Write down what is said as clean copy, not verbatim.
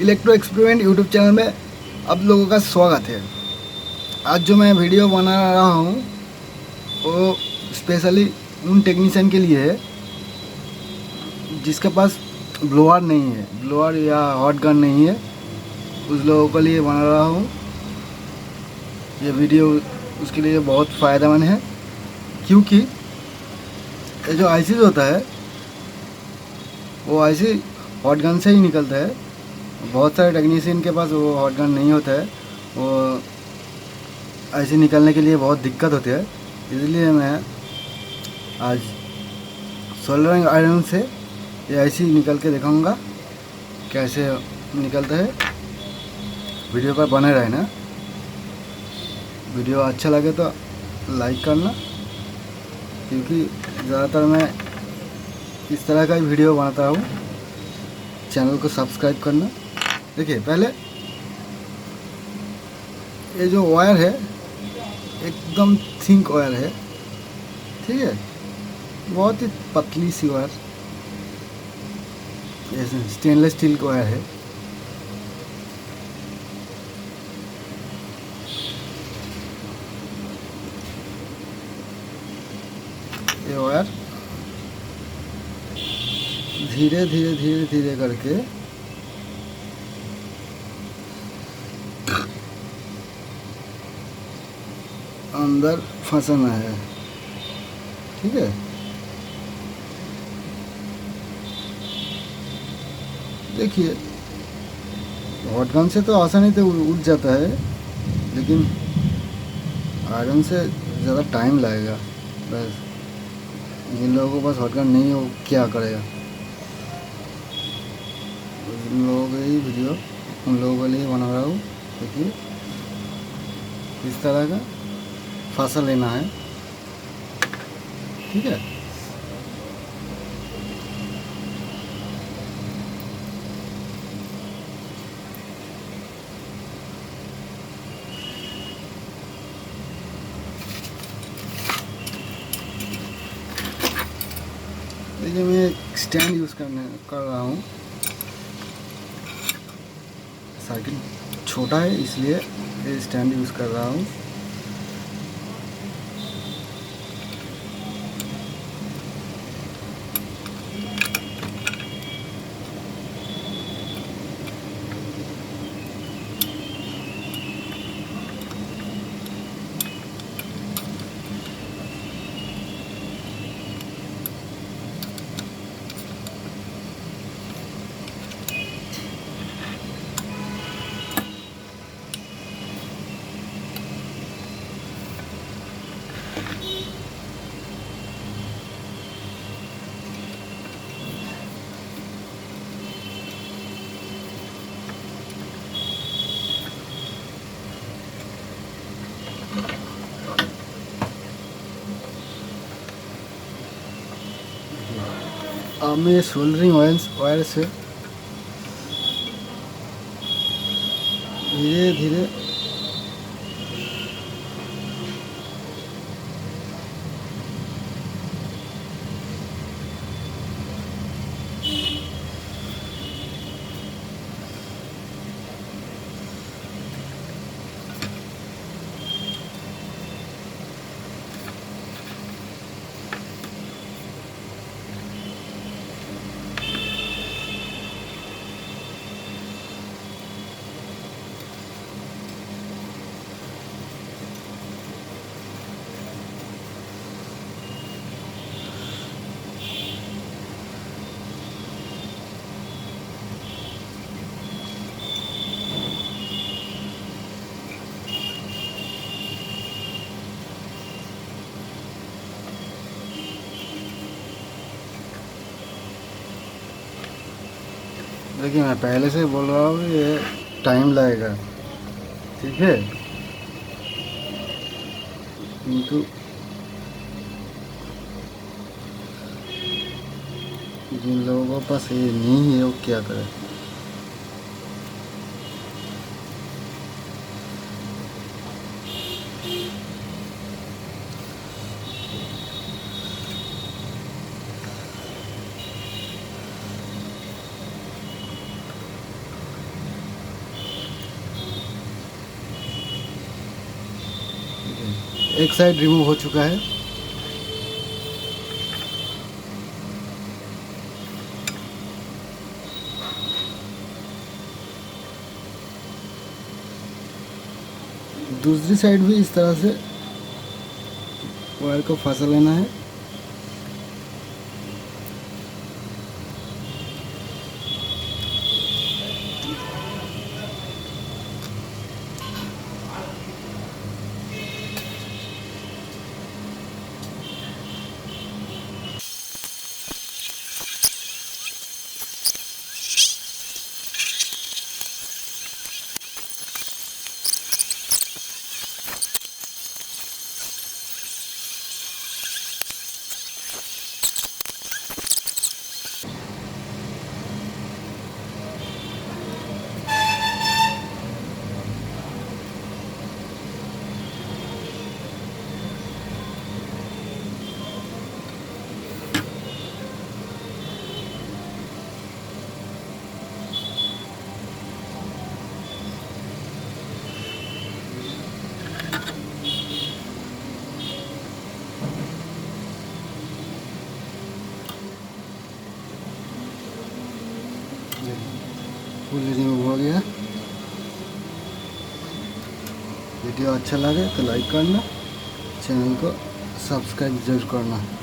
Electro experiment YouTube channel में आप लोगों का स्वागत है। आज जो मैं वीडियो बना रहा हूँ वो स्पेशली उन टेक्नीशियन के लिए है जिसके पास ब्लोअर नहीं है, ब्लोअर या हॉट गन नहीं है, उस लोगों के लिए बना रहा हूँ। ये वीडियो उसके लिए बहुत फ़ायदेमंद है क्योंकि ये जो आईसी होता है वो आईसी हॉट गन से ही निकलता है। बहुत सारे टेक्नीशियन के पास वो हॉट गन नहीं होता है, वो आईसी निकलने के लिए बहुत दिक्कत होती है। इसलिए मैं आज सोल्डरिंग आयरन से ये आईसी निकल के दिखाऊंगा कैसे निकलता है। वीडियो पर बने रहे ना। वीडियो अच्छा लगे तो लाइक करना, क्योंकि ज़्यादातर मैं इस तरह का ही वीडियो बनाता हूँ। चैनल को सब्सक्राइब करना। देखिए, पहले ये जो वायर है एकदम थिक वायर है, ठीक है, बहुत ही पतली सी वायर, ऐसे स्टेनलेस स्टील का वायर है। ये वायर धीरे धीरे धीरे धीरे करके अंदर फंसाना है, ठीक है। देखिए, हॉट गन से तो आसानी से उठ जाता है, लेकिन आयरन से ज़्यादा टाइम लगेगा। बस जिन लोगों के पास हॉट गन नहीं हो क्या करेगा, उन लोगों के ही वीडियो उन लोगों के लिए बना रहा हूँ। देखिए, इस तरह का फसल लेना है, ठीक है। देखिए, मैं एक स्टैंड यूज़ कर रहा हूँ। सर्किट छोटा है इसलिए ये स्टैंड यूज़ कर रहा हूँ। अब मैं सोल्डरिंग वायर से धीरे धीरे देखिए, मैं पहले से बोल रहा हूँ ये टाइम लगेगा, ठीक है, किंतु जिन लोगों के पास ये नहीं है वो क्या करें। एक साइड रिमूव हो चुका है। दूसरी साइड भी इस तरह से वायर को फंसा लेना है। फुल रिमूव हो गया। वीडियो अच्छा लगे तो लाइक करना, चैनल को सब्सक्राइब जरूर करना।